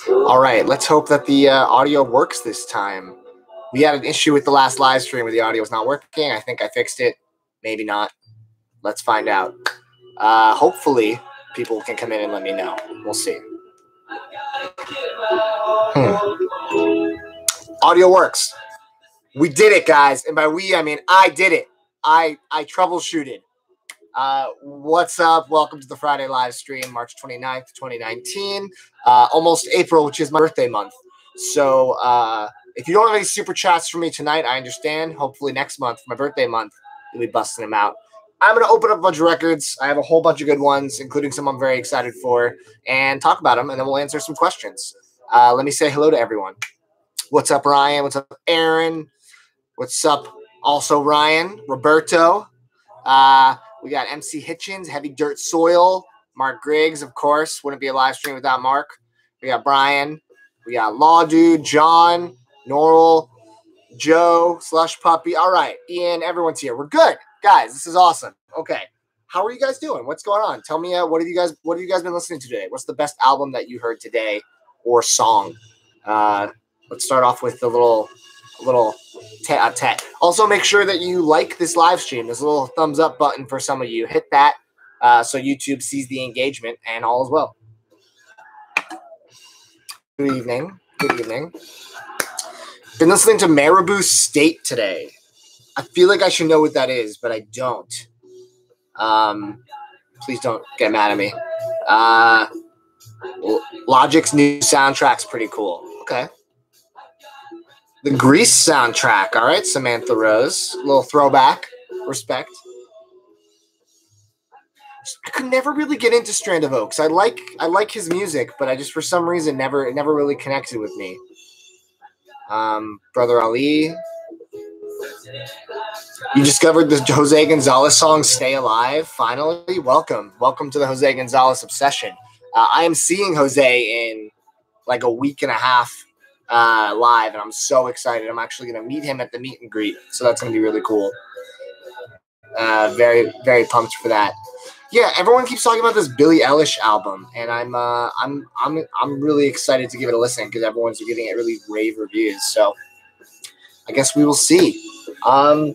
All right, let's hope that the audio works this time. We had an issue with the last live stream where the audio was not working. I think I fixed it. Maybe not. Let's find out. Hopefully, people can come in and let me know. We'll see. Audio works. We did it, guys. And by we, I mean I did it. I troubleshooted. What's up? Welcome to the Friday live stream, March 29th, 2019. Almost April, which is my birthday month. So if you don't have any super chats for me tonight, I understand. Hopefully next month, my birthday month, you'll be busting them out. I'm going to open up a bunch of records. I have a whole bunch of good ones, including some I'm very excited for, and talk about them, and then we'll answer some questions. Let me say hello to everyone. What's up, Ryan? What's up, Aaron? What's up, also Ryan? Roberto? We got MC Hitchens, Heavy Dirt Soil, Mark Griggs, of course. Wouldn't be a live stream without Mark. We got Brian. We got Law Dude, John, Norrell, Joe, Slush Puppy. All right, Ian, everyone's here. We're good. Guys, this is awesome. Okay. How are you guys doing? What's going on? Tell me what have you guys been listening to today? What's the best album that you heard today or song? Let's start off with the little tech. Also, make sure that you like this live stream. There's a little thumbs up button for some of you. Hit that so YouTube sees the engagement and all is well. Good evening. Good evening. Been listening to Marabou State today. I feel like I should know what that is, but I don't. Please don't get mad at me. Logic's new soundtrack's pretty cool. Okay. The Grease soundtrack. All right, Samantha Rose. A little throwback. Respect. I could never really get into Strand of Oaks. I like his music, but I just for some reason it never really connected with me. Brother Ali. You discovered the Jose Gonzalez song "Stay Alive." Finally, welcome to the Jose Gonzalez obsession. I am seeing Jose in like a week and a half live, and I'm so excited. I'm actually going to meet him at the meet and greet, so that's going to be really cool. Very, very pumped for that. Yeah, everyone keeps talking about this Billie Eilish album, and I'm really excited to give it a listen because everyone's giving it really rave reviews. So I guess we will see. All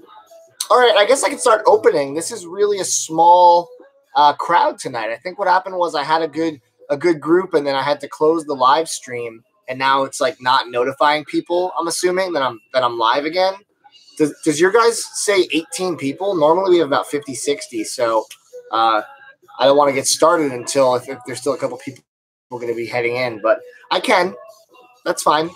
right, I guess I can start opening. This is really a small crowd tonight. I think what happened was I had a good group, and then I had to close the live stream, and now it's like not notifying people. I'm assuming that I'm live again. Does your guys say 18 people? Normally we have about 50, 60. So I don't want to get started until if there's still a couple people going to be heading in, but I can. That's fine.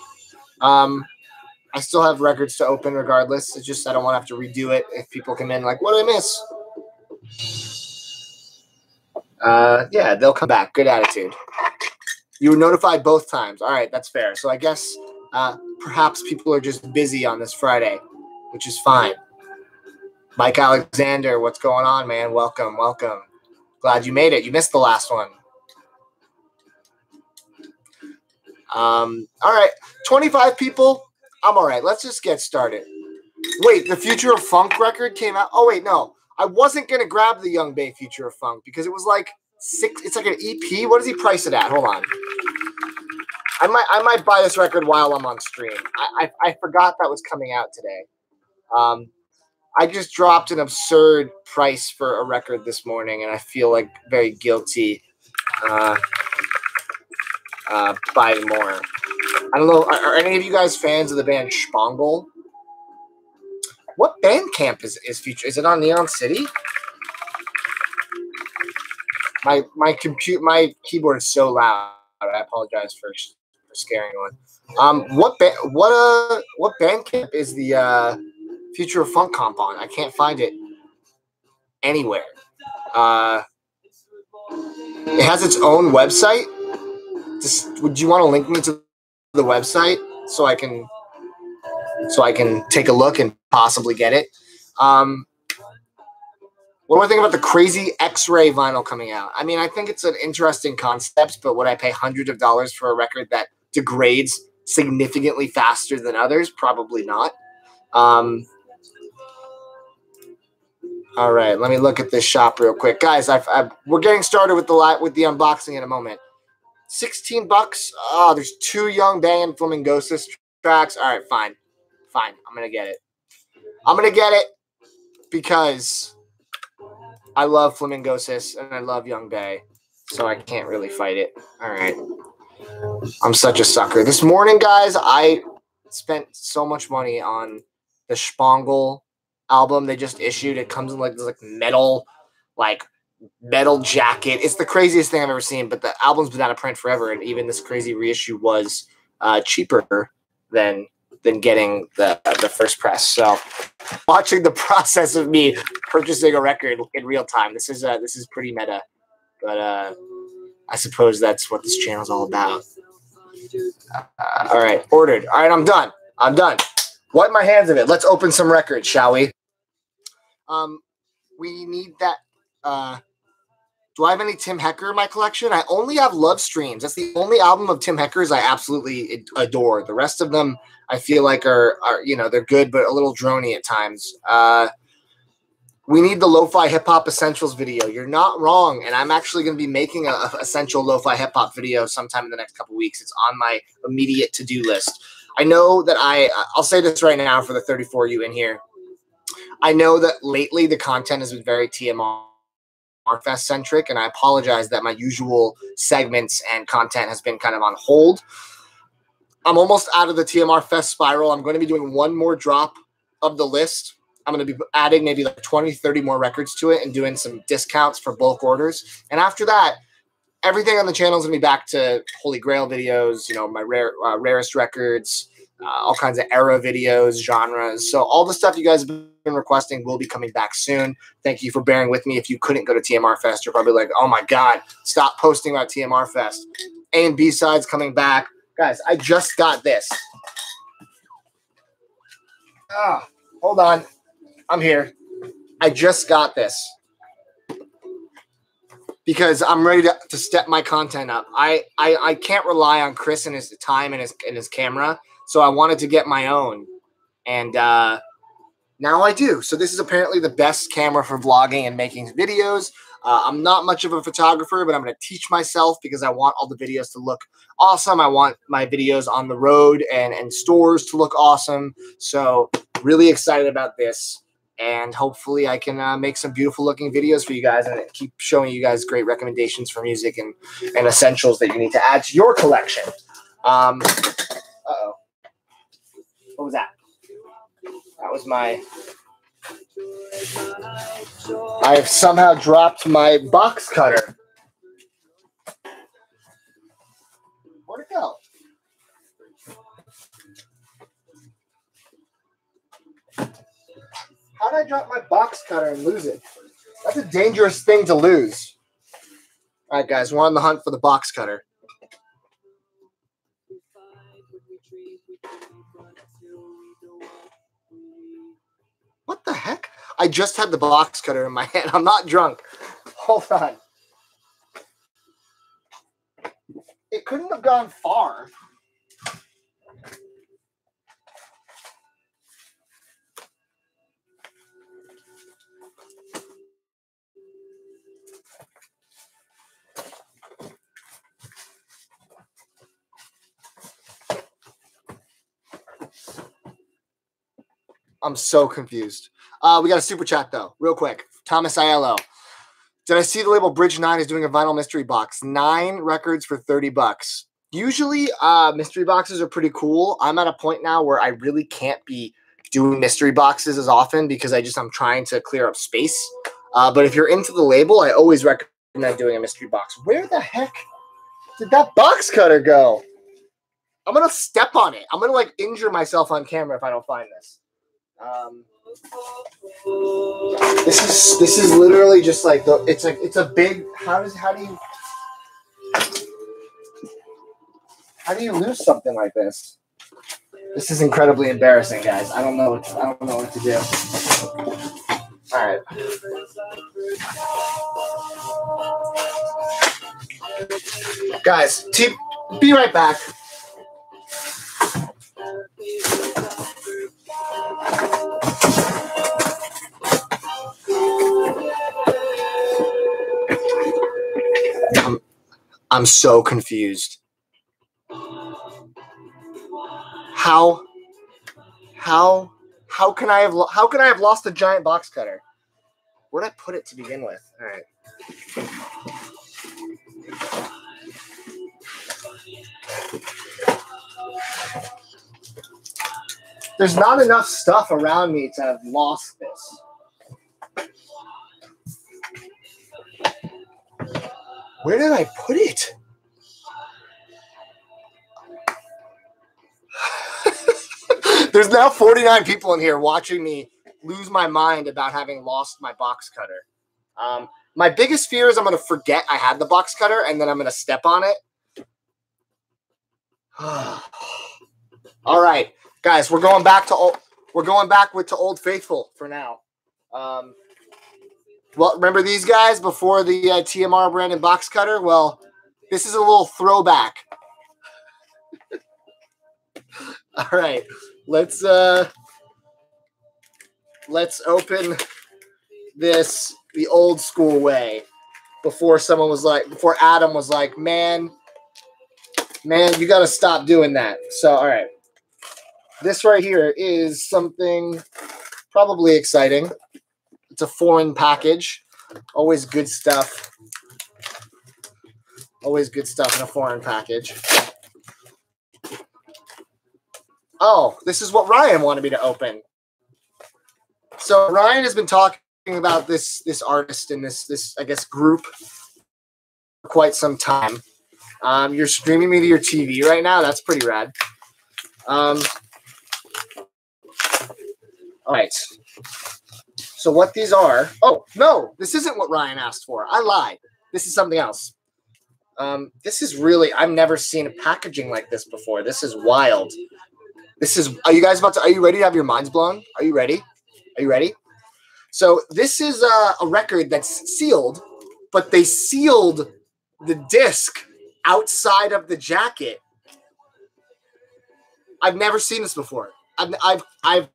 I still have records to open regardless. It's just I don't want to have to redo it if people come in like, what did I miss? Yeah, they'll come back. Good attitude. You were notified both times. All right, that's fair. So I guess perhaps people are just busy on this Friday, which is fine. Mike Alexander, what's going on, man? Welcome. Glad you made it. You missed the last one. All right, 25 people. I'm all right. Let's just get started. Wait, the Future of Funk record came out. Oh, wait, no. I wasn't going to grab the Young Bay Future of Funk because it was like it's like an EP. What does he price it at? Hold on. I might buy this record while I'm on stream. I forgot that was coming out today. I just dropped an absurd price for a record this morning, and I feel like very guilty buying more. I don't know. Are any of you guys fans of the band Spangle? What Bandcamp is featured? Is it on Neon City? My keyboard is so loud. I apologize for scaring one. What Bandcamp is the Future of Funk comp on? I can't find it anywhere. It has its own website. Would you want to link me to the website so I can take a look and possibly get it? What do I think about the crazy X-ray vinyl coming out? I mean, I think it's an interesting concept, but would I pay hundreds of dollars for a record that degrades significantly faster than others? Probably not. All right, let me look at this shop real quick, guys. We're getting started with the unboxing in a moment. $16. Oh, there's 2 Young Bang and Flamingosis tracks. All right, fine. I'm gonna get it. I'm gonna get it because I love Flamingosis and I love Young Bay, so I can't really fight it. All right. I'm such a sucker. This morning, guys, I spent so much money on the Spangle album they just issued. It comes in like this metal jacket. It's the craziest thing I've ever seen, but the album's been out of print forever, and even this crazy reissue was cheaper than getting the first press. So watching the process of me purchasing a record in real time, this is pretty meta, but I suppose that's what this channel's all about. All right, ordered. All right, I'm done. Wipe my hands of it. Let's open some records, shall we? We need that. Do I have any Tim Hecker in my collection? I only have Love Streams. That's the only album of Tim Hecker's I absolutely adore. The rest of them I feel like are they're good, but a little drony at times. We need the Lo-Fi Hip Hop Essentials video. You're not wrong, and I'm actually going to be making a essential Lo-Fi Hip Hop video sometime in the next couple weeks. It's on my immediate to-do list. I know that I'll say this right now for the 34U in here. I know that lately the content has been very TMR Fest centric, and I apologize that my usual segments and content has been kind of on hold. I'm almost out of the TMR Fest spiral. I'm going to be doing one more drop of the list. I'm going to be adding maybe like 20, 30 more records to it and doing some discounts for bulk orders. And after that, everything on the channel is going to be back to Holy Grail videos, my rarest records, all kinds of era videos, genres. So all the stuff you guys have been requesting will be coming back soon. Thank you for bearing with me. If you couldn't go to TMR Fest, you're probably like, oh my God, stop posting about TMR Fest. A and B sides coming back. Guys, I just got this. Hold on. I'm here. I just got this because I'm ready to step my content up. I can't rely on Chris and his time and his camera, so I wanted to get my own, and now I do. So this is apparently the best camera for vlogging and making videos. I'm not much of a photographer, but I'm going to teach myself because I want all the videos to look awesome. I want my videos on the road and stores to look awesome. So really excited about this. And hopefully I can make some beautiful looking videos for you guys and keep showing you guys great recommendations for music and essentials that you need to add to your collection. Uh-oh. What was that? That was my... I have somehow dropped my box cutter. Where'd it go? How did I drop my box cutter and lose it? That's a dangerous thing to lose. All right, guys, we're on the hunt for the box cutter. What the heck? I just had the box cutter in my hand. I'm not drunk. Hold on. It couldn't have gone far. I'm so confused. We got a super chat, though, real quick. Thomas Aiello. Did I see the label Bridge 9 is doing a vinyl mystery box? 9 records for $30. Usually, mystery boxes are pretty cool. I'm at a point now where I really can't be doing mystery boxes as often because I'm trying to clear up space. But if you're into the label, I always recommend doing a mystery box. Where the heck did that box cutter go? I'm going to step on it. I'm going to, like, injure myself on camera if I don't find this. This is literally just like it's a big how do you lose something like this? This is incredibly embarrassing, guys. I don't know what to do. All right. Guys, be right back. I'm so confused. How can I have lost a giant box cutter? Where'd I put it to begin with? All right. There's not enough stuff around me to have lost this. Where did I put it? There's now 49 people in here watching me lose my mind about having lost my box cutter. My biggest fear is I'm going to forget I had the box cutter and then I'm going to step on it. All right, guys, we're going back to Old Faithful for now. Well, remember these guys before the TMR branded box cutter? Well, this is a little throwback. All right, let's open this the old school way. Before Adam was like, man, you got to stop doing that. So, all right, this right here is something probably exciting. It's a foreign package. Always good stuff. Always good stuff in a foreign package. Oh, this is what Ryan wanted me to open. So Ryan has been talking about this artist and this I guess group for quite some time. You're streaming me to your TV right now. That's pretty rad. All right. So what these are? Oh no, this isn't what Ryan asked for. I lied. This is something else. This is really, I've never seen a packaging like this before. This is wild. This is, are you ready to have your minds blown? Are you ready? Are you ready? So this is a record that's sealed, but they sealed the disc outside of the jacket. I've never seen this before. I've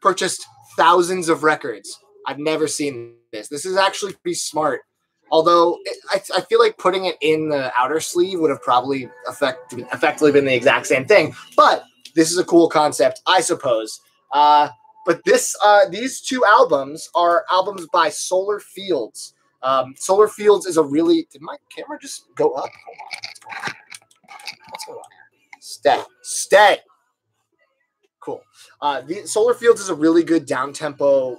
purchased thousands of records. I've never seen this. This is actually pretty smart. Although I feel like putting it in the outer sleeve would have probably effectively been the exact same thing. But this is a cool concept, I suppose. But these two albums are albums by Solar Fields. Solar Fields is a really... Did my camera just go up? Hold on. What's going on here? Stay. Cool. Solar Fields is a really good down-tempo,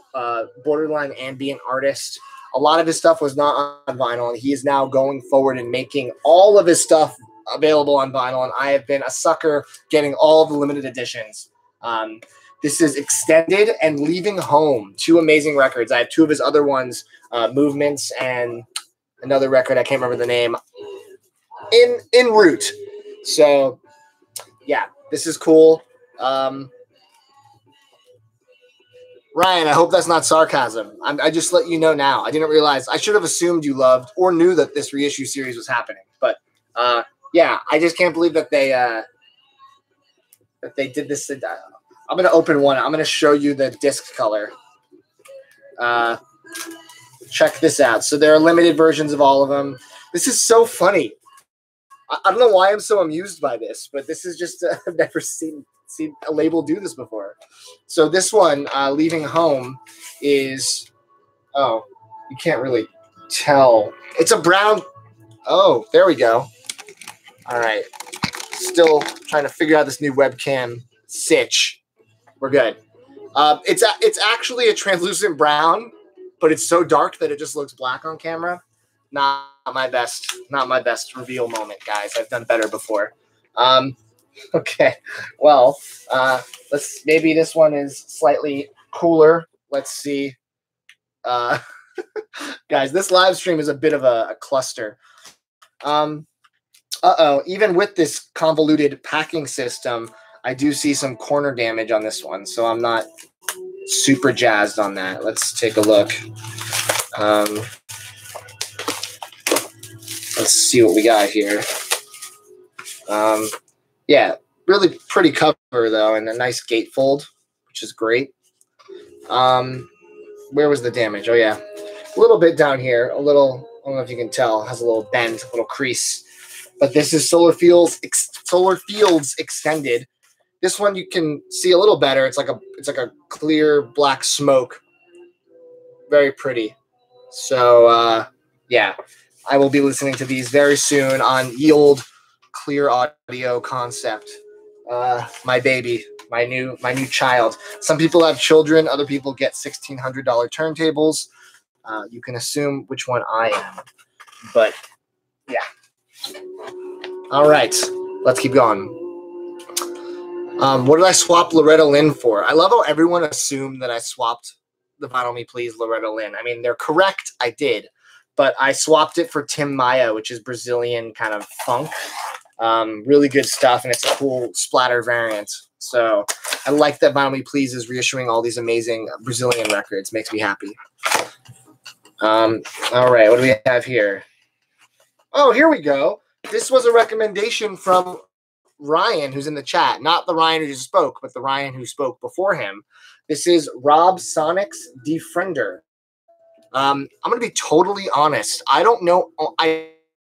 borderline ambient artist. A lot of his stuff was not on vinyl, and he is now going forward and making all of his stuff available on vinyl, and I have been a sucker getting all of the limited editions. This is Extended and Leaving Home, two amazing records. I have two of his other ones, Movements and another record, I can't remember the name, en route. So, yeah, this is cool. Ryan, I hope that's not sarcasm. I just let you know now. I didn't realize. I should have assumed you loved or knew that this reissue series was happening. But yeah, I just can't believe that they did this. I'm gonna open one. I'm gonna show you the disc color. Check this out. So there are limited versions of all of them. This is so funny. I don't know why I'm so amused by this, but this is just I've never seen a label do this before. So this one, Leaving Home, is, oh, you can't really tell. It's a brown, oh, there we go. All right. Still trying to figure out this new webcam sitch. We're good. It's actually a translucent brown, but it's so dark that it just looks black on camera. Not my best reveal moment, guys. I've done better before. Okay, well, maybe this one is slightly cooler. Let's see. Guys, this live stream is a bit of a cluster. Even with this convoluted packing system, I do see some corner damage on this one, so I'm not super jazzed on that. Let's take a look. Let's see what we got here. Yeah, really pretty cover, though, and a nice gatefold, which is great. Where was the damage? Oh, yeah. A little bit down here. A little, I don't know if you can tell, has a little bend, a little crease. But this is Solar Fields Extended. This one you can see a little better. It's like a clear black smoke. Very pretty. So yeah, I will be listening to these very soon on ye olde Clear Audio Concept. My baby, my new child. Some people have children. Other people get $1,600 turntables. You can assume which one I am. But yeah. All right, let's keep going. What did I swap Loretta Lynn for? I love how everyone assumed that I swapped the Vinyl Me Please Loretta Lynn. I mean, they're correct. I did. But I swapped it for Tim Maia, which is Brazilian kind of funk. Really good stuff, and it's a cool splatter variant. So I like that Vinyl Me Please is reissuing all these amazing Brazilian records. Makes me happy. All right, what do we have here? Oh, here we go. This was a recommendation from Ryan, who's in the chat. Not the Ryan who just spoke, but the Ryan who spoke before him. This is Rob Sonic's Defriender. I'm going to be totally honest. I don't know. I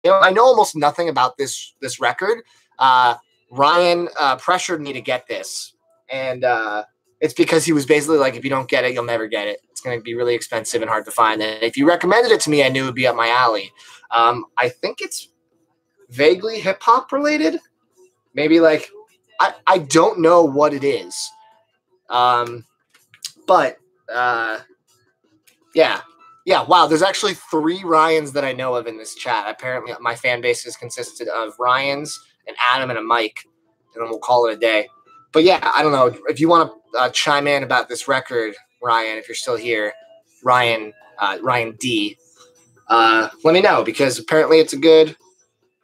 know almost nothing about this record. Ryan pressured me to get this, and it's because he was basically like, if you don't get it, you'll never get it. It's going to be really expensive and hard to find. And if you recommended it to me, I knew it would be up my alley. I think it's vaguely hip-hop related. Maybe like, I don't know what it is. But yeah. Yeah, wow, there's actually 3 Ryans that I know of in this chat. Apparently, my fan base is consisted of Ryans, an Adam, and a Mike, and then we'll call it a day. But yeah, I don't know. If you want to chime in about this record, Ryan, if you're still here, Ryan D, let me know, because apparently it's a good...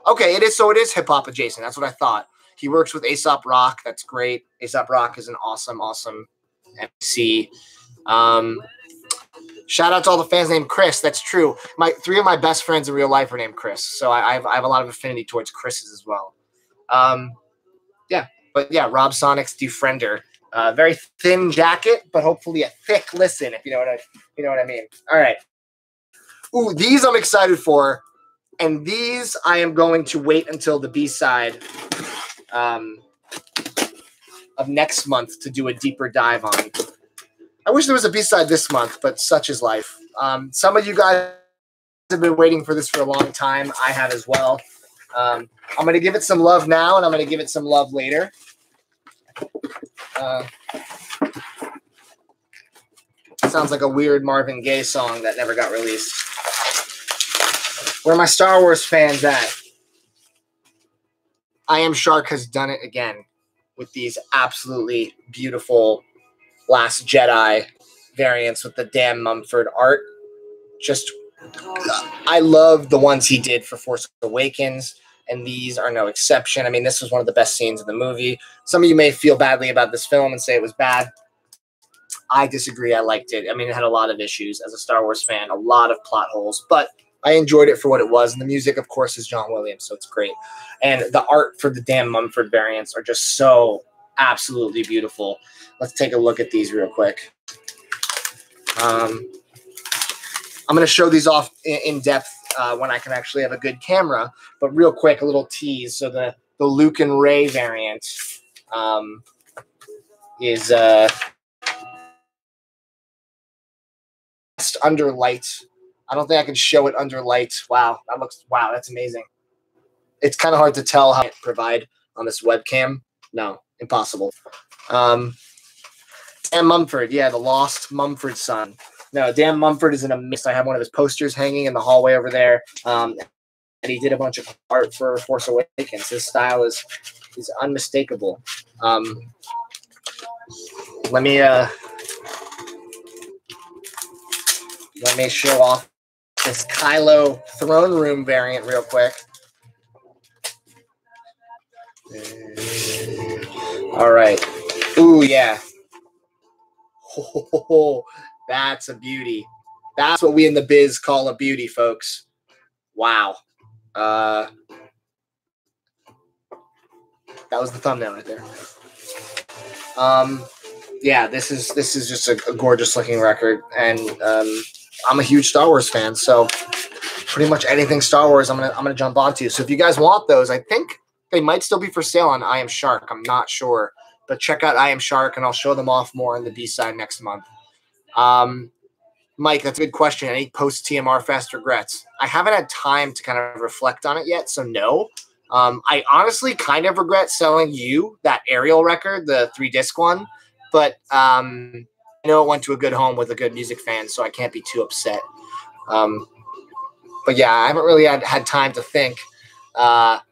Okay, it is. So it is hip-hop adjacent. That's what I thought. He works with Aesop Rock. That's great. Aesop Rock is an awesome, awesome MC. Shout out to all the fans named Chris. That's true. 3 of my best friends in real life are named Chris, so I have a lot of affinity towards Chris's as well. Yeah, but yeah, Rob Sonic's Defriender. Very thin jacket, but hopefully a thick listen, if you know what I mean. All right. Ooh, these I'm excited for, and these I am going to wait until the B-side of next month to do a deeper dive on. I wish there was a B-side this month, but such is life. Some of you guys have been waiting for this for a long time. I have as well. I'm going to give it some love now, and I'm going to give it some love later. Sounds like a weird Marvin Gaye song that never got released. Where are my Star Wars fans at? I Am Shark has done it again with these absolutely beautiful Last Jedi variants with the Dan Mumford art. Just, I love the ones he did for Force Awakens, and these are no exception. I mean, this was one of the best scenes in the movie. Some of you may feel badly about this film and say it was bad. I disagree. I liked it. I mean, it had a lot of issues as a Star Wars fan, a lot of plot holes, but I enjoyed it for what it was. And the music, of course, is John Williams, so it's great. And the art for the Dan Mumford variants are just so absolutely beautiful. Let's take a look at these real quick. I'm going to show these off in depth when I can actually have a good camera. But real quick, a little tease. So the Luke and Rey variant is under light. I don't think I can show it under light. Wow, that's amazing. It's kind of hard to tell how I provide on this webcam. No, impossible. Dan Mumford, yeah, the lost Mumford son. No, Dan Mumford is in a mist. I have one of his posters hanging in the hallway over there. And he did a bunch of art for Force Awakens. His style is unmistakable. Let me show off this Kylo Throne Room variant real quick. All right. Ooh, yeah. Oh, that's a beauty. That's what we in the biz call a beauty, folks. Wow. That was the thumbnail right there. Yeah, this is just a gorgeous looking record, and I'm a huge Star Wars fan, so pretty much anything Star Wars I'm gonna jump onto. So if you guys want those, I think they might still be for sale on I Am Shark. I'm not sure, but check out I Am Shark, and I'll show them off more in the B-side next month. Mike, that's a good question. Any post-TMR Fest regrets? I haven't had time to kind of reflect on it yet, so no. I honestly kind of regret selling you that Ariel record, the 3-disc one, but I know it went to a good home with a good music fan, so I can't be too upset. But yeah, I haven't really had time to think about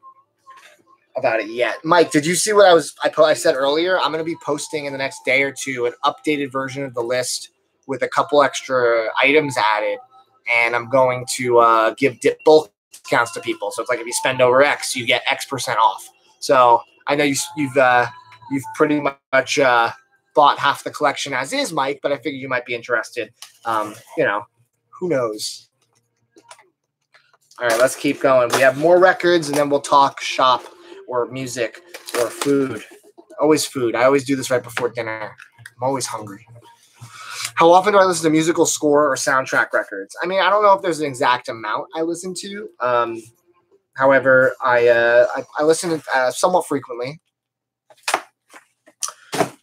it yet. Mike, did you see what I said earlier? I'm going to be posting in the next day or two an updated version of the list with a couple extra items added, and I'm going to give bulk discounts to people. So it's like if you spend over X, you get X% off. So I know you've pretty much bought half the collection as is, Mike, but I figured you might be interested. Who knows? All right, let's keep going. We have more records, and then we'll talk shop or music or food. Always food. I always do this right before dinner. I'm always hungry. How often do I listen to musical score or soundtrack records? I mean, I don't know if there's an exact amount I listen to. However, I listen somewhat frequently.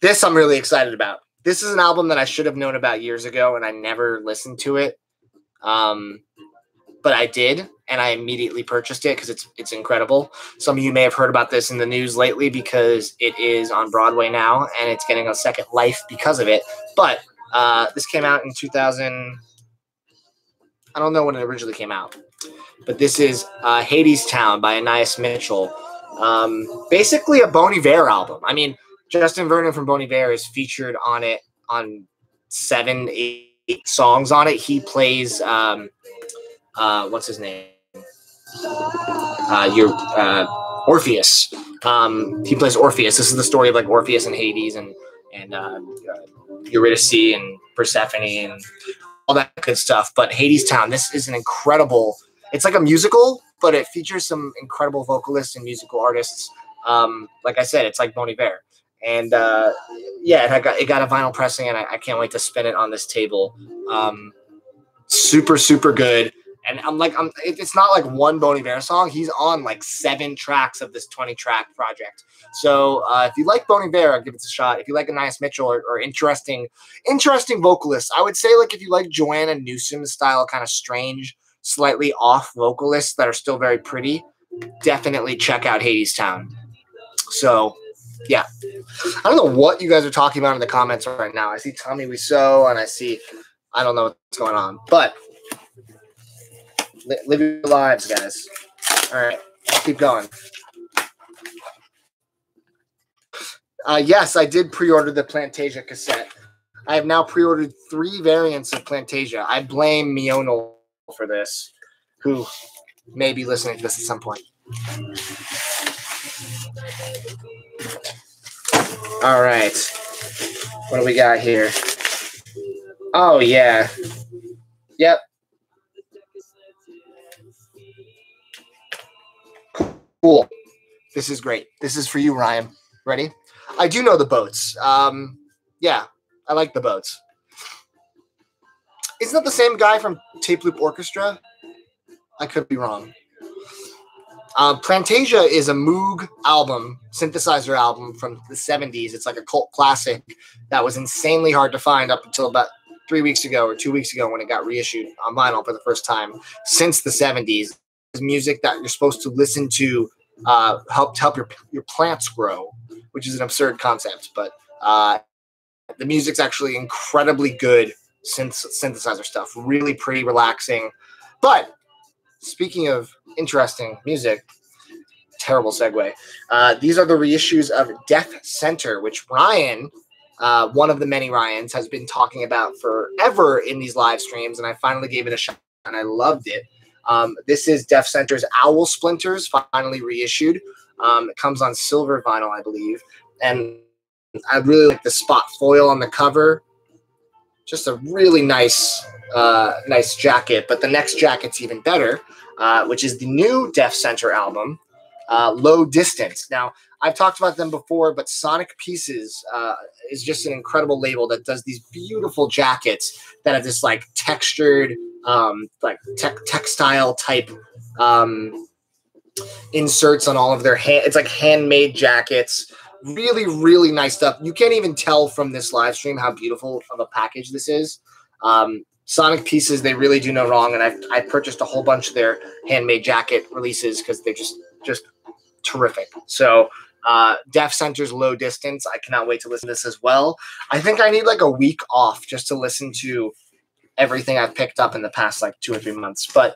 This I'm really excited about. This is an album that I should have known about years ago, and I never listened to it. But I did, and I immediately purchased it because it's incredible. Some of you may have heard about this in the news lately because it is on Broadway now, and it's getting a second life because of it. But this came out in 2000. I don't know when it originally came out, but this is Hadestown by Anais Mitchell. Basically a Bon Iver album. I mean, Justin Vernon from Bon Iver is featured on it on 7, 8 songs on it. He plays what's his name? Orpheus. He plays Orpheus. This is the story of like Orpheus and Hades and Eurydice and Persephone and all that good stuff. But Hadestown, this is an incredible. It's like a musical, but it features some incredible vocalists and musical artists. Like I said, it's like Bon Iver. And it got a vinyl pressing, and I can't wait to spin it on this table. Super, super good. And it's not like one Bon Iver song. He's on like 7 tracks of this 20-track project. So if you like Bon Iver, give it a shot. If you like Anais Mitchell or interesting vocalists, I would say like if you like Joanna Newsom style, kind of strange, slightly off vocalists that are still very pretty, definitely check out Hadestown. So yeah, I don't know what you guys are talking about in the comments right now. I see Tommy Wiseau, and I don't know what's going on, but live your lives, guys. All right, let's keep going. Yes, I did pre-order the Plantasia cassette. I have now pre-ordered 3 variants of Plantasia. I blame Mional for this, who may be listening to this at some point. All right. What do we got here? Oh, yeah. Yep. Cool. This is great. This is for you, Ryan. Ready? I do know the boats. Yeah, I like the boats. Isn't that the same guy from Tape Loop Orchestra? I could be wrong. Plantasia is a Moog album, synthesizer album from the 70s. It's like a cult classic that was insanely hard to find up until about 3 weeks ago or 2 weeks ago when it got reissued on vinyl for the first time since the 70s. It's music that you're supposed to listen to help your plants grow, which is an absurd concept. But the music's actually incredibly good synthesizer stuff. Really pretty, relaxing. But speaking of interesting music, terrible segue. These are the reissues of Death Center, which Ryan, one of the many Ryans, has been talking about forever in these live streams, and I finally gave it a shot, and I loved it. This is Death Center's Owl Splinters, finally reissued. It comes on silver vinyl, I believe, and I really like the spot foil on the cover. Just a really nice jacket, but the next jacket's even better, which is the new Death Center album, Low Distance. Now, I've talked about them before, but Sonic Pieces is just an incredible label that does these beautiful jackets that have this like textured, like textile type inserts on all of their it's like handmade jackets. Really, really nice stuff. You can't even tell from this live stream how beautiful of a package this is. Sonic Pieces, they really do no wrong, and I purchased a whole bunch of their handmade jacket releases because they're just terrific. So Def Center's Low Distance, I cannot wait to listen to this as well. I think I need like a week off just to listen to everything I've picked up in the past like 2 or 3 months, but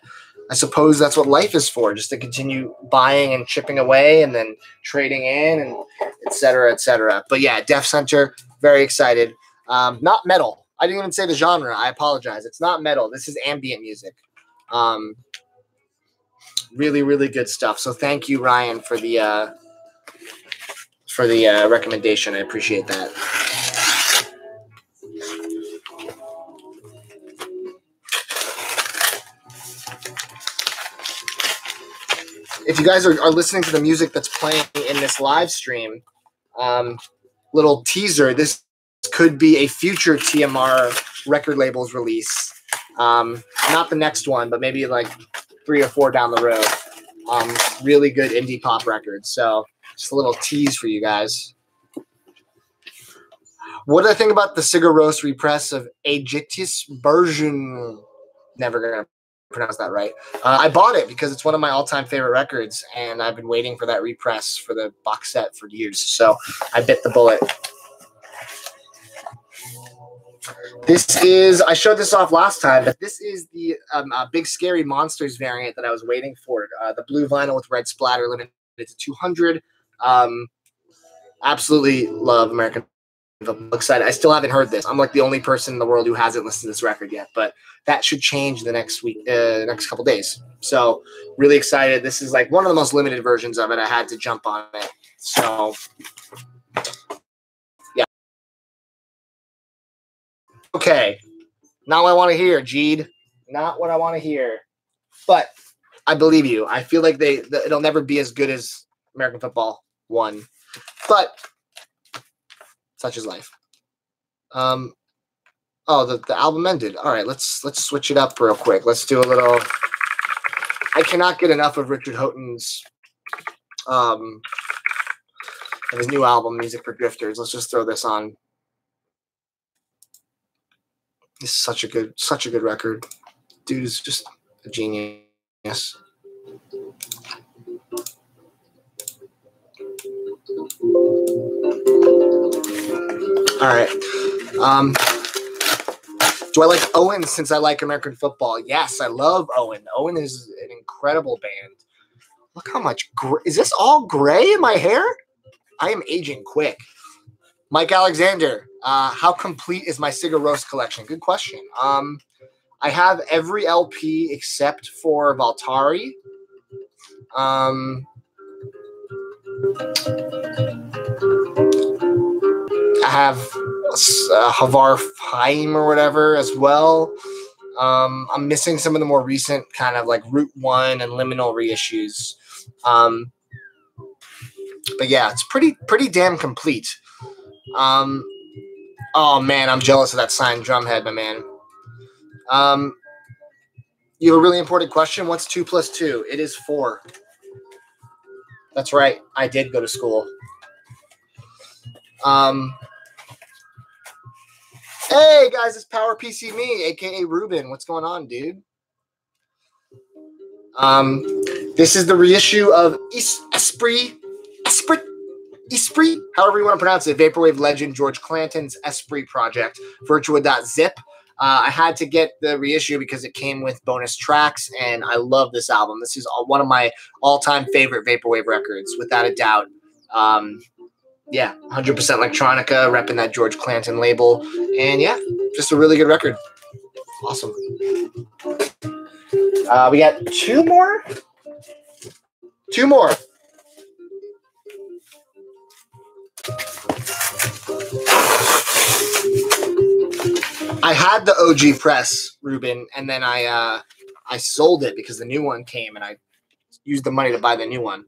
I suppose that's what life is for, just to continue buying and chipping away and then trading in and et cetera, et cetera. But yeah, Def Center, very excited. Not metal. I didn't even say the genre. I apologize. It's not metal. This is ambient music. Really, really good stuff. So thank you, Ryan, for the recommendation. I appreciate that. If you guys are listening to the music that's playing in this live stream, little teaser, this could be a future TMR record label's release. Not the next one, but maybe like 3 or 4 down the road. Really good indie pop records. So just a little tease for you guys. What do I think about the Sigur Rós repress of Agitis version? Never going to pronounce that right. I bought it because it's one of my all-time favorite records, and I've been waiting for that repress for the box set for years. So I bit the bullet. This is, I showed this off last time, but this is the Big Scary Monsters variant that I was waiting for. The blue vinyl with red splatter, limited to 200. Absolutely love American Football. Excited. I still haven't heard this. I'm like the only person in the world who hasn't listened to this record yet, but that should change the next week, next couple days. So really excited. This is like one of the most limited versions of it. I had to jump on it. So yeah. Okay. Not what I want to hear, Jeed. Not what I want to hear. But I believe you. I feel like it'll never be as good as American Football 1. But such is life. Oh, the album ended. All right, let's switch it up real quick. Let's do a little. I cannot get enough of Richard Houghton's and his new album, Music for Drifters. Let's just throw this on. This is such a good record. Dude is just a genius. All right. Do I like Owen since I like American football? Yes, I love Owen. Owen is an incredible band. Look how much gray. Is this all gray in my hair? I am aging quick. Mike Alexander, how complete is my Sigur Rós collection? Good question. I have every LP except for Valtari. I have Havar Haim or whatever as well. I'm missing some of the more recent kind of like Route 1 and Liminal reissues. But yeah, it's pretty damn complete. Oh man, I'm jealous of that signed drumhead, my man. You have a really important question. What's 2 + 2? It is 4. That's right. I did go to school. Hey guys, it's Power PC Me, aka Ruben. What's going on, dude? This is the reissue of Esprit, however you want to pronounce it. Vaporwave legend George Clanton's Esprit project, Virtua.zip. I had to get the reissue because it came with bonus tracks, and I love this album. This is one of my all-time favorite Vaporwave records, without a doubt. Yeah, 100% electronica, repping that George Clanton label. And yeah, just a really good record. Awesome. We got 2 more? 2 more. I had the OG press, Ruben, and then I sold it because the new one came, and I used the money to buy the new one.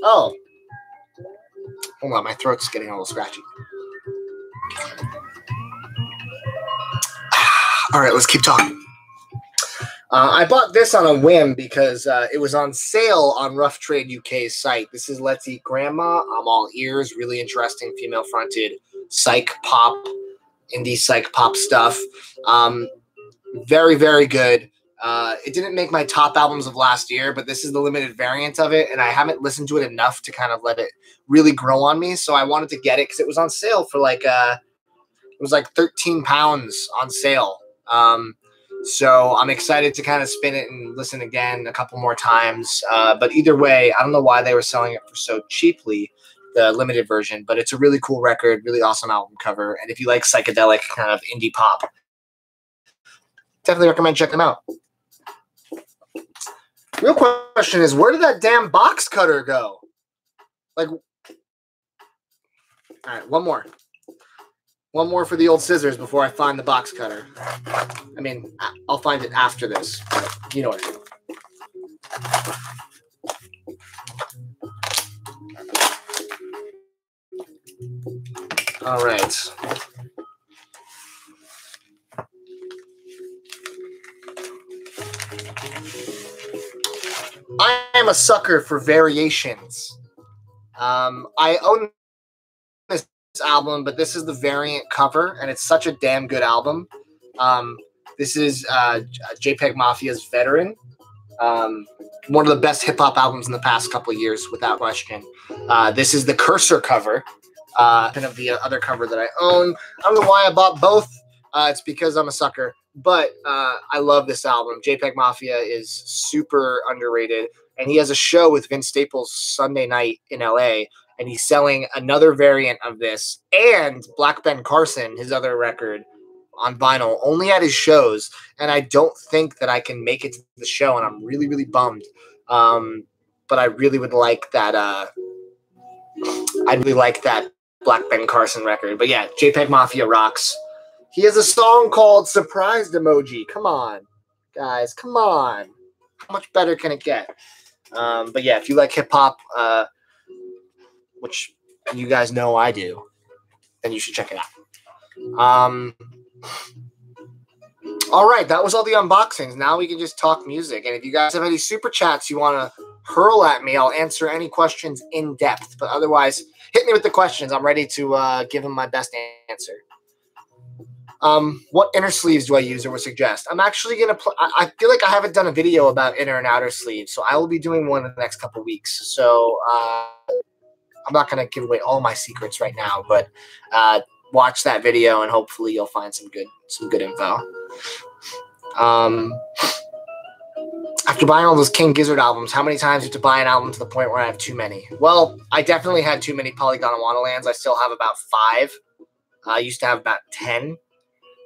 Oh. Hold on, my throat's getting a little scratchy. All right, let's keep talking. I bought this on a whim because it was on sale on Rough Trade UK's site. This is Let's Eat Grandma. I'm all ears. Really interesting female-fronted psych pop, indie psych pop stuff. Very, very good. It didn't make my top albums of last year, but this is the limited variant of it, and I haven't listened to it enough to kind of let it really grow on me. So I wanted to get it because it was on sale for like it was like 13 pounds on sale. So I'm excited to kind of spin it and listen again a couple more times. But either way, I don't know why they were selling it for so cheaply, the limited version, but it's a really cool record, really awesome album cover. And if you like psychedelic kind of indie pop, definitely recommend checking them out. Real question is, where did that damn box cutter go? Like, all right, one more. One more for the old scissors before I find the box cutter. I mean, I'll find it after this. You know what I mean. All right. I am a sucker for variations. I own this album, but this is the variant cover, and it's such a damn good album. This is JPEG Mafia's Veteran. One of the best hip-hop albums in the past couple of years, without question. This is the Cursor cover, and of the other cover that I own. I don't know why I bought both. It's because I'm a sucker. But I love this album. JPEG Mafia is super underrated. And he has a show with Vince Staples Sunday night in LA. And he's selling another variant of this and Black Ben Carson, his other record, on vinyl, only at his shows. And I don't think that I can make it to the show. And I'm really, really bummed. But I really would like that. I'd really like that Black Ben Carson record. But yeah, JPEG Mafia rocks. He has a song called Surprised Emoji. Come on, guys. Come on. How much better can it get? But yeah, if you like hip-hop, which you guys know I do, then you should check it out. All right, that was all the unboxings. Now we can just talk music. And if you guys have any super chats you want to hurl at me, I'll answer any questions in depth. But otherwise, hit me with the questions. I'm ready to give them my best answer. What inner sleeves do I use or would suggest? I'm actually going to I feel like I haven't done a video about inner and outer sleeves, so I will be doing one in the next couple weeks. So I'm not going to give away all my secrets right now, but watch that video and hopefully you'll find some good info. After buying all those King Gizzard albums, how many times do you have to buy an album to the point where I have too many? Well, I definitely had too many Polygon and Wonderlands. I still have about 5. I used to have about 10.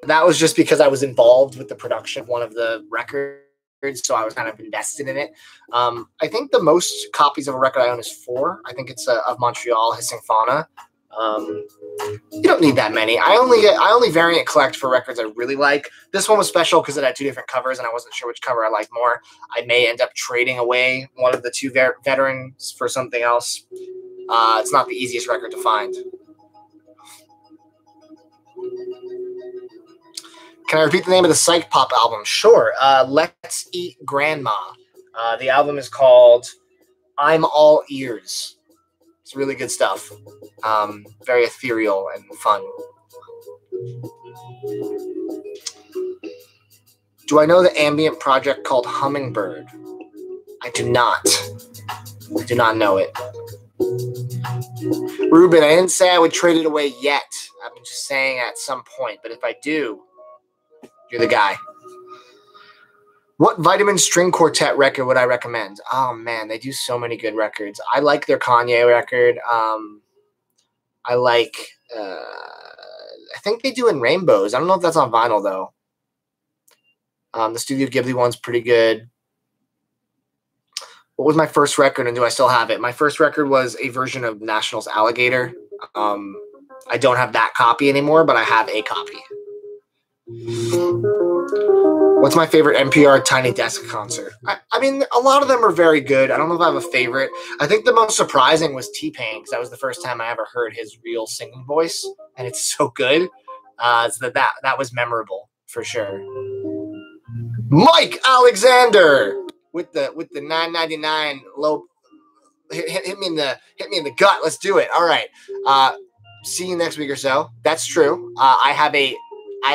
That was just because I was involved with the production of one of the records, so I was kind of invested in it. I think the most copies of a record I own is 4. I think it's of Montreal, Hissing Fauna. You don't need that many. I only variant collect for records I really like. This one was special because it had 2 different covers, and I wasn't sure which cover I liked more. I may end up trading away one of the 2 veterans for something else. It's not the easiest record to find. Can I repeat the name of the Psych Pop album? Sure. Let's Eat Grandma. The album is called I'm All Ears. It's really good stuff. Very ethereal and fun. Do I know the ambient project called Hummingbird? I do not. I do not know it. Ruben, I didn't say I would trade it away yet. I'm just saying at some point. But if I do, you're the guy. What Vitamin String Quartet record would I recommend? Oh, man, they do so many good records. I like their Kanye record. I like, I think they do In Rainbows. I don't know if that's on vinyl, though. The Studio Ghibli one's pretty good. What was my first record, and do I still have it? My first record was a version of National's Alligator. I don't have that copy anymore, but I have a copy. What's my favorite NPR Tiny Desk concert? I mean, a lot of them are very good. I don't know if I have a favorite. I think the most surprising was T-Pain, because that was the first time I ever heard his real singing voice, and it's so good. So that was memorable for sure. Mike Alexander with the $9.99 low. Hit me in the gut. Let's do it. All right. See you next week or so. That's true. I have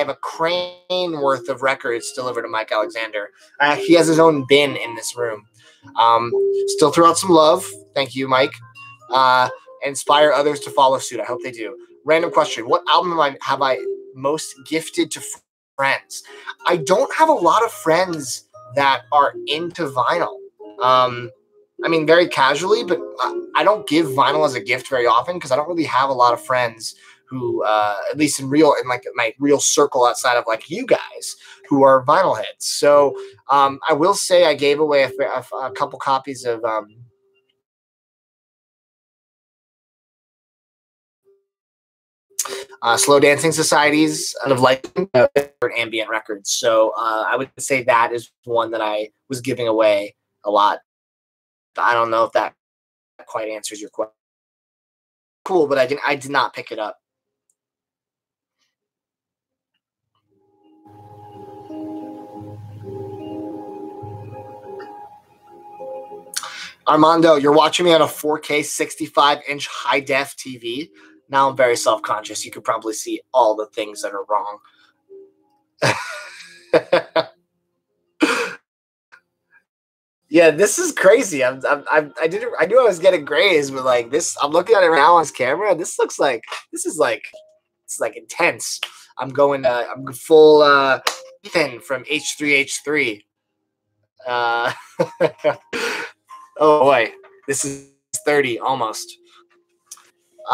a crane worth of records delivered to Mike Alexander. He has his own bin in this room. Still throw out some love. Thank you, Mike. Inspire others to follow suit. I hope they do. Random question. What album have I most gifted to friends? I don't have a lot of friends that are into vinyl. I mean, very casually, but I don't give vinyl as a gift very often because I don't really have a lot of friends who, at least in my real circle outside of like you guys, who are vinyl heads. So I will say I gave away a couple copies of Slow Dancing Societies of like ambient records. So I would say that is one that I was giving away a lot. I don't know if that quite answers your question. Cool, but I did not pick it up. Armando, you're watching me on a 4K 65-inch high-def TV. Now I'm very self-conscious. You could probably see all the things that are wrong. Yeah, this is crazy. I knew I was getting grays, but like this, I'm looking at it right now on this camera. This is intense. I'm full Ethan from H3H3. Oh boy, this is 30 almost.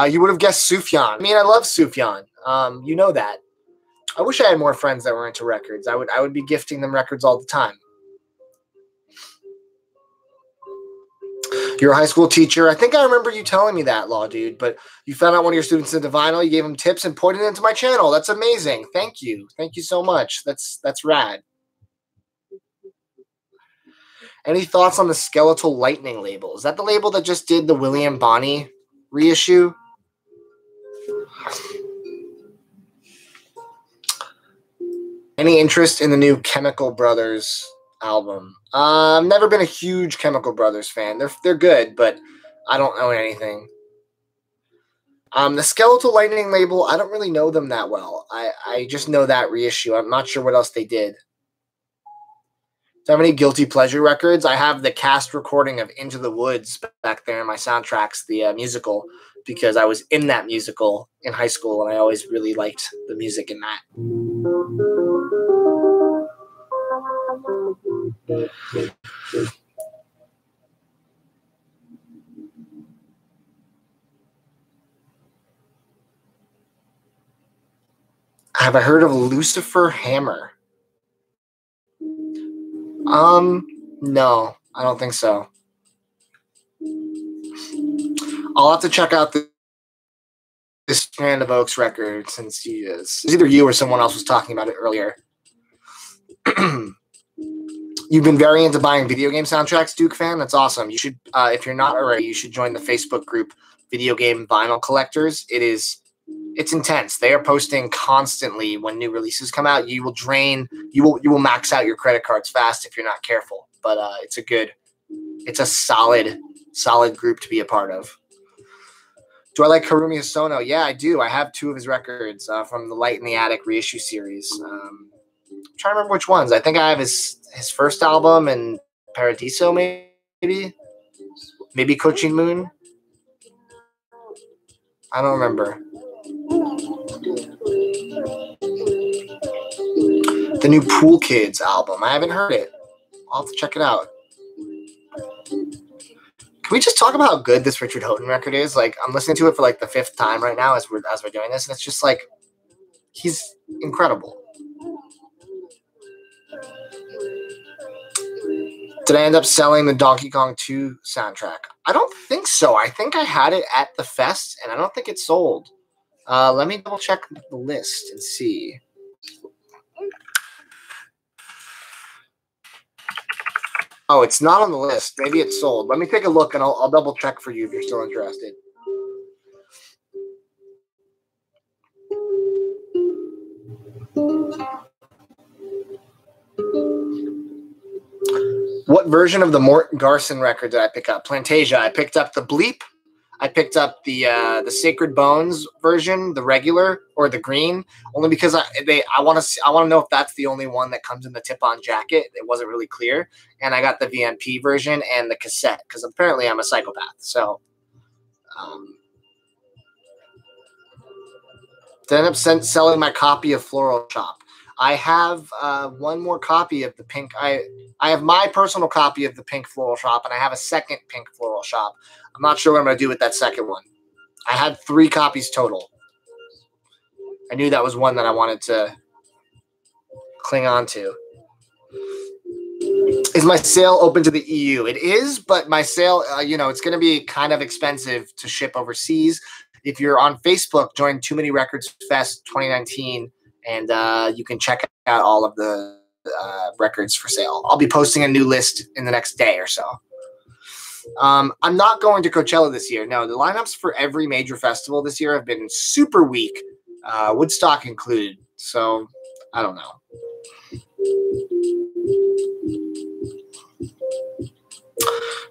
You would have guessed Sufjan. I mean, I love Sufjan. You know that. I wish I had more friends that were into records. I would be gifting them records all the time. You're a high school teacher. I think I remember you telling me that, Law Dude, but you found out one of your students into vinyl, you gave him tips and pointed it into my channel. That's amazing. Thank you. Thank you so much. That's rad. Any thoughts on the Skeletal Lightning label? Is that the label that just did the William Bonney reissue? Any interest in the new Chemical Brothers album? I've never been a huge Chemical Brothers fan. They're good, but I don't know anything. The Skeletal Lightning label, I don't really know them that well. I just know that reissue. I'm not sure what else they did. Do I have any guilty pleasure records? I have the cast recording of Into the Woods back there in my soundtracks, the musical, because I was in that musical in high school, and I always really liked the music in that. Have I heard of Lucifer Hammer? No, I don't think so. I'll have to check out this Strand of Oaks record since it's either you or someone else was talking about it earlier. You've been very into buying video game soundtracks, Duke fan. That's awesome. You should, if you're not already, you should join the Facebook group Video Game Vinyl Collectors. It's intense. They are posting constantly when new releases come out. You will max out your credit cards fast if you're not careful. But it's a solid group to be a part of. Do I like Harumi Hosono? Yeah, I do. I have 2 of his records from the Light in the Attic reissue series. I'm trying to remember which ones. I think I have his first album and Paradiso, maybe Coaching Moon. I don't remember. The new Pool Kids album. I haven't heard it. I'll have to check it out. Can we just talk about how good this Richard Houghton record is? Like, I'm listening to it for like the 5th time right now as we're doing this, and it's just like, he's incredible. Did I end up selling the Donkey Kong 2 soundtrack? I don't think so. I think I had it at the fest, and I don't think it sold. Let me double check the list and see. Oh, it's not on the list. Maybe it's sold. Let me take a look, and I'll double check for you if you're still interested. What version of the Mort Garson record did I pick up? Plantasia. I picked up the Bleep. I picked up the Sacred Bones version, the regular or the green, only because I want to know if that's the only one that comes in the tip-on jacket. It wasn't really clear, and I got the VMP version and the cassette because apparently I'm a psychopath. So, to end up selling my copy of Floral Shop. I have one more copy of the pink. I have my personal copy of the pink Floral Shop, and I have a second pink Floral Shop. I'm not sure what I'm going to do with that second one. I had 3 copies total. I knew that was one that I wanted to cling on to. Is my sale open to the EU? It is, but my sale, it's going to be kind of expensive to ship overseas. If you're on Facebook, join Too Many Records Fest 2019, and you can check out all of the records for sale. I'll be posting a new list in the next day or so. I'm not going to Coachella this year. No, the lineups for every major festival this year have been super weak, Woodstock included. So, I don't know.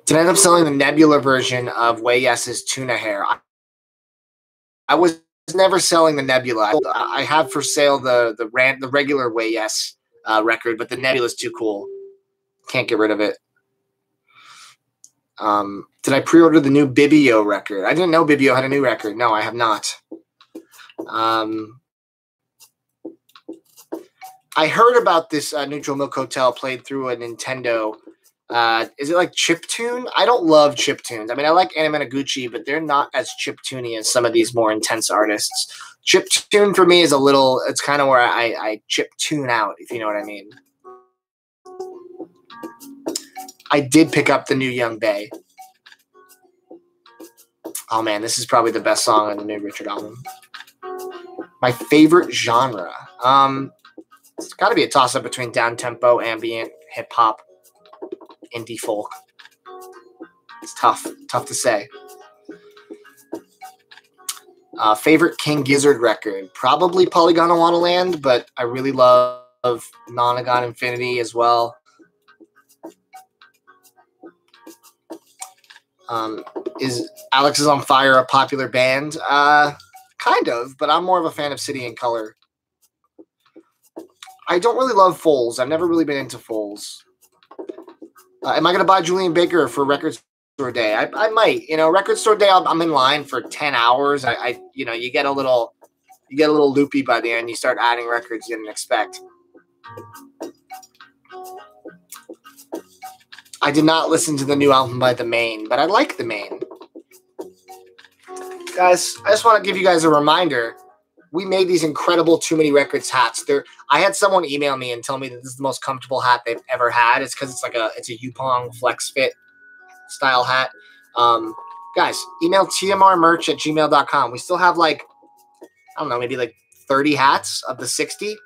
Did I end up selling the Nebula version of Way Yes's Tuna Hair? I was never selling the Nebula. I have for sale the regular Way Yes record, but the Nebula is too cool. Can't get rid of it. Did I pre-order the new Bibio record? I didn't know Bibio had a new record. No, I have not. I heard about this Neutral Milk Hotel played through a Nintendo. Is it like chiptune? I don't love chiptunes. I mean, I like Anamanaguchi, but they're not as chiptuney as some of these more intense artists. Chiptune for me is it's kind of where I chiptune out, if you know what I mean. I did pick up the new Young Bay. Oh man, this is probably the best song on the new Richard album. My favorite genre. It's got to be a toss-up between down-tempo, ambient, hip-hop, indie folk. It's tough to say. Favorite King Gizzard record? Probably Polygon Land, but I really love Nonagon Infinity as well. Is Alex is on Fire a popular band? Kind of, but I'm more of a fan of City and Color. I don't really love Foals. I've never really been into Foals. Am I going to buy Julian Baker for Record Store Day? I might. Record Store Day, I'm in line for 10 hours. You get a little loopy by the end. You start adding records you didn't expect. I did not listen to the new album by The Maine, but I like The Maine. Guys, I just want to give you guys a reminder. We made these incredible Too Many Records hats. I had someone email me and tell me that this is the most comfortable hat they've ever had. It's because it's a Yupong Flex Fit style hat. Guys, email tmrmerch@gmail.com. We still have maybe 30 hats of the 60.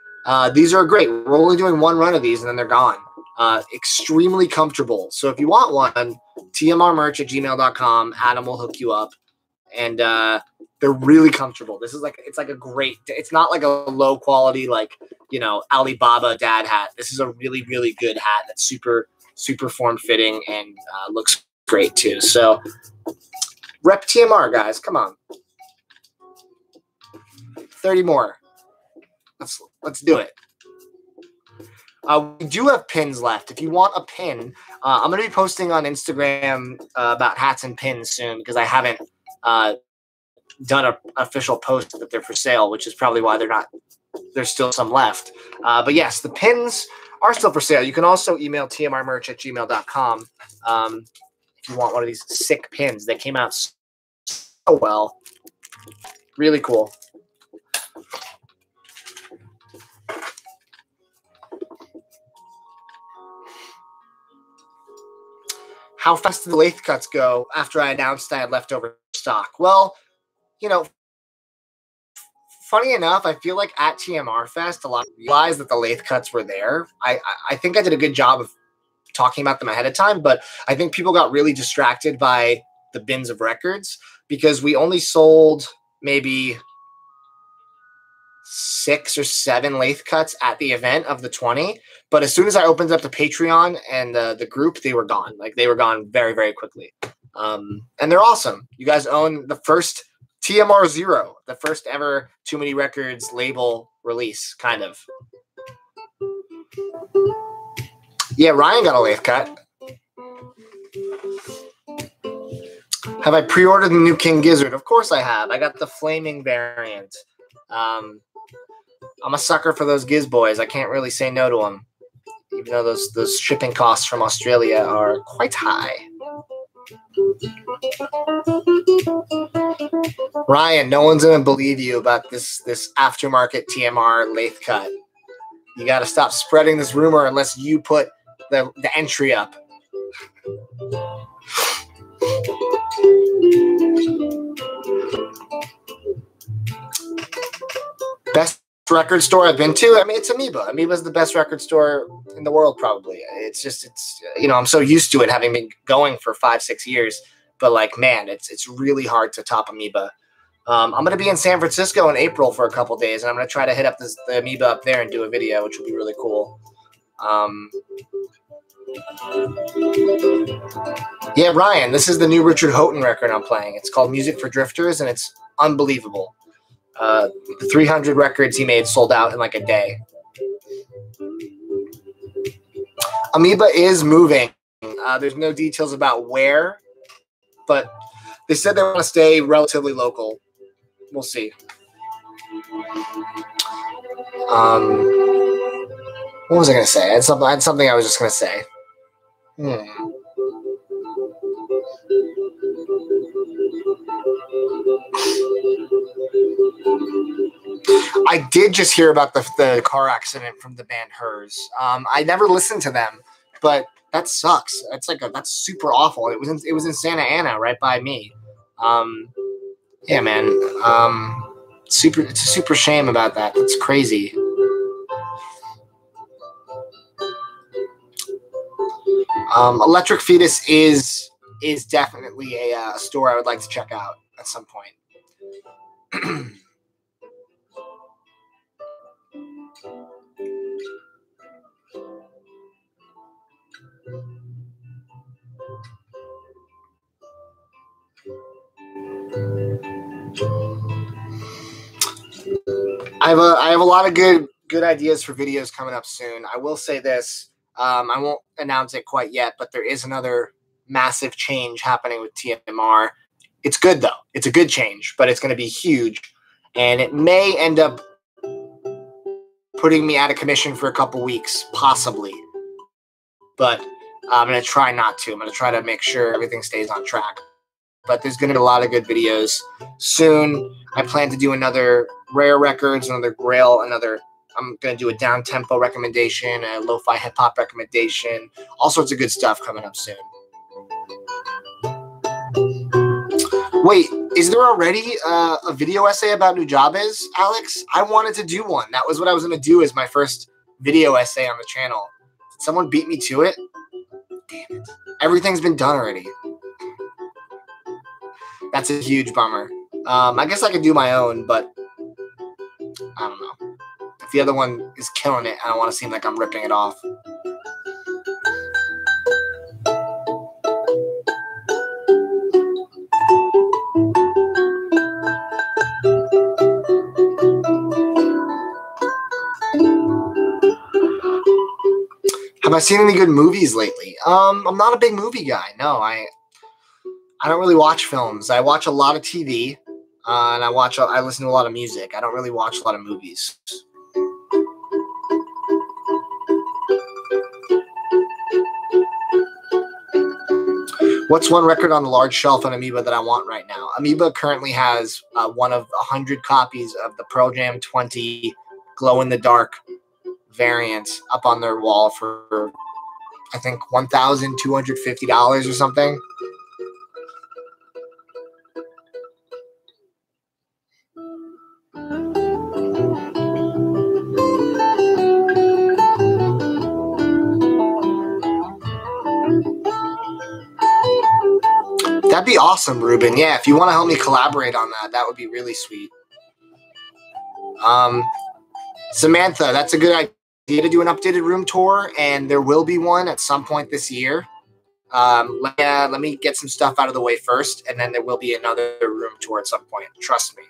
These are great. We're only doing one run of these and then they're gone. Extremely comfortable. So if you want one, tmrmerch@gmail.com. Adam will hook you up. And they're really comfortable. This is it's not like a low quality, Alibaba dad hat. This is a really, really good hat that's super, super form fitting and looks great too. So rep TMR, guys. Come on. 30 more. Let's do it. We do have pins left. If you want a pin, I'm going to be posting on Instagram about hats and pins soon because I haven't done an official post that they're for sale, which is probably why there's still some left. But yes, the pins are still for sale. You can also email tmrmerch@gmail.com if you want one of these sick pins. They came out so well. Really cool. How fast did the lathe cuts go after I announced I had leftover stock? Well, funny enough, I feel like at TMR Fest, a lot of people realized that the lathe cuts were there. I think I did a good job of talking about them ahead of time, but I think people got really distracted by the bins of records because we only sold maybe 6 or 7 lathe cuts at the event of the 20. But as soon as I opened up the Patreon and the group, they were gone. Like they were gone very, very quickly. And they're awesome. You guys own the first TMR 0, the first ever Too Many Records label release, kind of. Yeah, Ryan got a lathe cut. Have I pre-ordered the new King Gizzard? Of course I have. I got the flaming variant. I'm a sucker for those Giz boys. I can't really say no to them, even though those shipping costs from Australia are quite high. Ryan, no one's gonna believe you about this aftermarket TMR lathe cut. You got to stop spreading this rumor unless you put the entry up. Best record store I've been to? I mean, it's Amoeba. Amoeba's the best record store in the world, probably. It's you know, I'm so used to it having been going for 5-6 years. But like, man, it's really hard to top Amoeba. I'm going to be in San Francisco in April for a couple days, and I'm going to try to hit up the Amoeba up there and do a video, which will be really cool. Yeah, Ryan, this is the new Richard Houghton record I'm playing. It's called Music for Drifters, and it's unbelievable. The 300 records he made sold out in like a day. Amoeba is moving. There's no details about where, but they said they want to stay relatively local. We'll see. What was I going to say? I had something I was just going to say. I did just hear about the car accident from the band Hers. I never listened to them, but that sucks. That's super awful. It was in Santa Ana, right by me. Yeah, man. It's a super shame about that. That's crazy. Electric Fetus is definitely a store I would like to check out at some point. I have a lot of good ideas for videos coming up soon. I will say this. I won't announce it quite yet, but there is another massive change happening with TMR. It's good, though. It's a good change, but it's going to be huge. And it may end up putting me out of commission for a couple weeks, possibly. But I'm going to try not to. I'm going to try to make sure everything stays on track. But there's going to be a lot of good videos soon. I plan to do another Rare Records, another Grail, I'm going to do a down-tempo recommendation, a lo-fi hip-hop recommendation, all sorts of good stuff coming up soon. Wait, is there already a video essay about Nujabes, Alex? I wanted to do one. That was what I was going to do as my first video essay on the channel. Did someone beat me to it? Damn it. Everything's been done already. That's a huge bummer. I guess I could do my own, but I don't know. If the other one is killing it, I don't want to seem like I'm ripping it off. Have I seen any good movies lately? I'm not a big movie guy. No, I don't really watch films. I watch a lot of TV, and I listen to a lot of music. I don't really watch a lot of movies. What's one record on the large shelf on Amoeba that I want right now? Amoeba currently has one of 100 copies of the Pearl Jam 20 glow-in-the-dark variant up on their wall for, I think, $1,250 or something. That'd be awesome, Ruben. Yeah, if you want to help me collaborate on that, that would be really sweet. Samantha, that's a good idea to do an updated room tour, and there will be one at some point this year. Let me get some stuff out of the way first, and then there will be another room tour at some point. Trust me.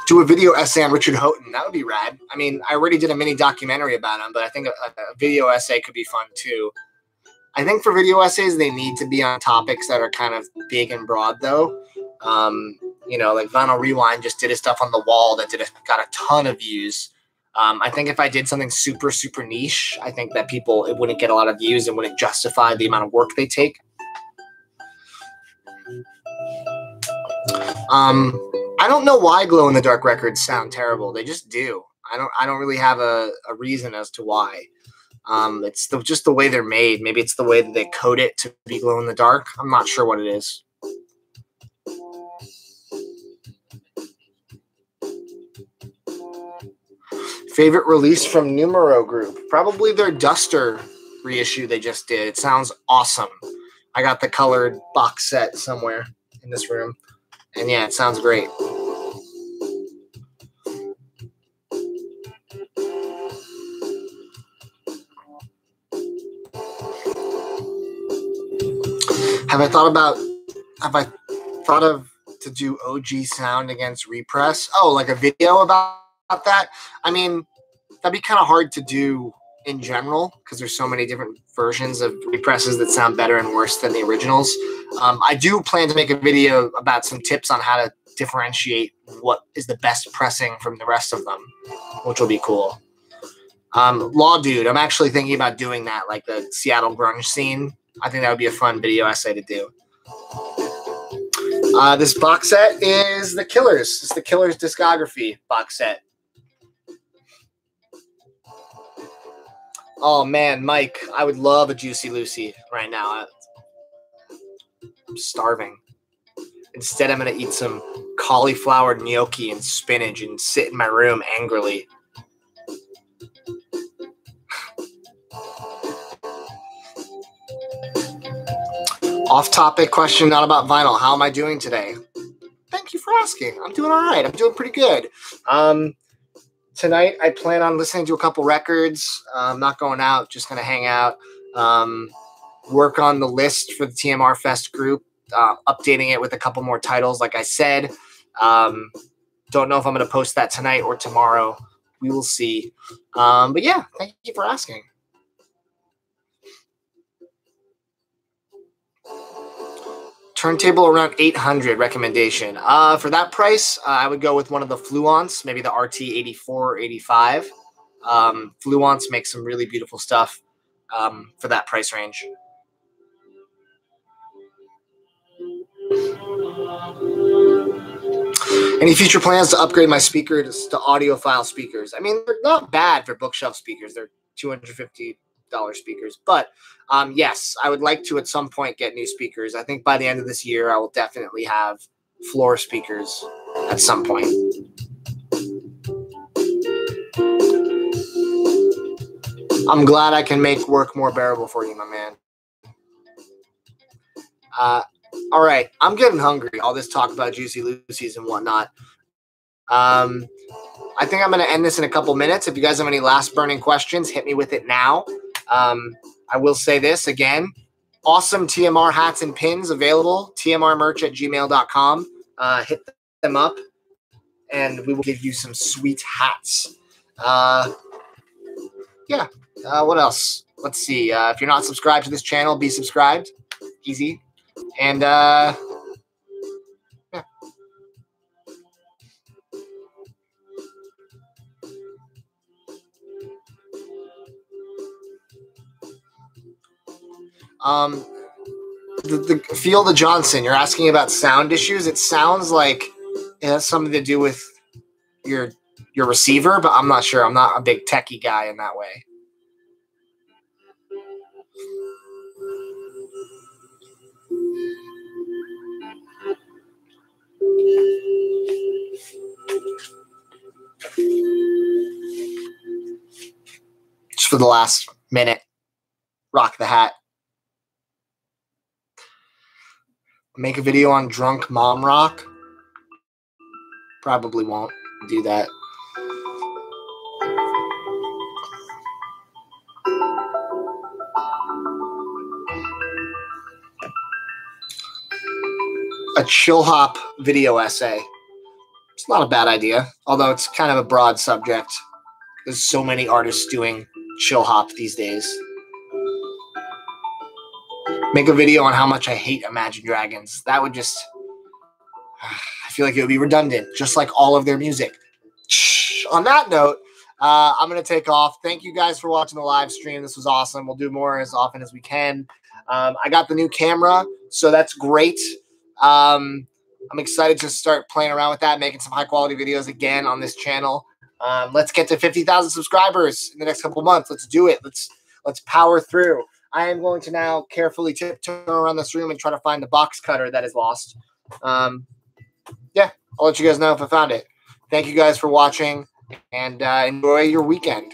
Do a video essay on Richard Houghton. That would be rad. I mean, I already did a mini documentary about him, but I think a video essay could be fun too. I think for video essays, they need to be on topics that are kind of big and broad, though. You know, like Vinyl Rewind just did his stuff on the wall that got a ton of views. I think if I did something super, super niche, I think that it wouldn't get a lot of views and wouldn't justify the amount of work they take. I don't know why glow-in-the-dark records sound terrible. They just do. I don't really have a reason as to why. It's just the way they're made. Maybe it's the way that they code it to be glow-in-the-dark. I'm not sure what it is. Favorite release from Numero Group? Probably their Duster reissue they just did. It sounds awesome. I got the colored box set somewhere in this room. And yeah, it sounds great. Have I thought of to do OG sound against repress? Oh, like a video about that? I mean, that'd be kind of hard to do in general because there's so many different versions of represses that sound better and worse than the originals. I do plan to make a video about some tips on how to differentiate what is the best pressing from the rest of them, which will be cool. Law Dude, I'm actually thinking about doing that, like the Seattle grunge scene. I think that would be a fun video essay to do. This box set is The Killers. It's The Killers discography box set. Oh, man, Mike, I would love a Juicy Lucy right now. I'm starving. Instead, I'm going to eat some cauliflower gnocchi and spinach and sit in my room angrily. Off-topic question, not about vinyl. How am I doing today? Thank you for asking. I'm doing all right. I'm doing pretty good. Tonight, I plan on listening to a couple records. I'm not going out, just going to hang out. Work on the list for the TMR Fest group, updating it with a couple more titles, like I said. Don't know if I'm going to post that tonight or tomorrow. We will see. But yeah, thank you for asking. Turntable around 800 recommendation. For that price, I would go with one of the Fluence, maybe the RT84 or 85. Fluence makes some really beautiful stuff for that price range. Any future plans to upgrade my speakers to audiophile speakers? I mean, they're not bad for bookshelf speakers. They're $250 speakers. But yes, I would like to at some point get new speakers. I think by the end of this year, I will definitely have floor speakers at some point. I'm glad I can make work more bearable for you, my man. All right, I'm getting hungry. All this talk about Juicy Lucy's and whatnot. I think I'm going to end this in a couple minutes. If you guys have any last burning questions, hit me with it now. I will say this again. Awesome TMR hats and pins available. tmrmerch@gmail.com. Hit them up, and we will give you some sweet hats. Yeah. What else? Let's see. If you're not subscribed to this channel, be subscribed. Easy. And yeah. The Fielda Johnson, you're asking about sound issues. It sounds like it has something to do with your receiver, but I'm not sure. I'm not a big techie guy in that way. Just for the last minute, rock the hat. Make a video on drunk mom rock. Probably won't do that. A chill hop video essay. It's not a bad idea, although it's kind of a broad subject. There's so many artists doing chill hop these days. Make a video on how much I hate Imagine Dragons. That would just... I feel like it would be redundant, just like all of their music. On that note, I'm going to take off. Thank you guys for watching the live stream. This was awesome. We'll do more as often as we can. I got the new camera, so that's great. I'm excited to start playing around with that, making some high-quality videos again on this channel. Let's get to 50,000 subscribers in the next couple months. Let's do it. Let's power through. I am going to now carefully tiptoe around this room and try to find the box cutter that is lost. Yeah, I'll let you guys know if I found it. Thank you guys for watching, and enjoy your weekend.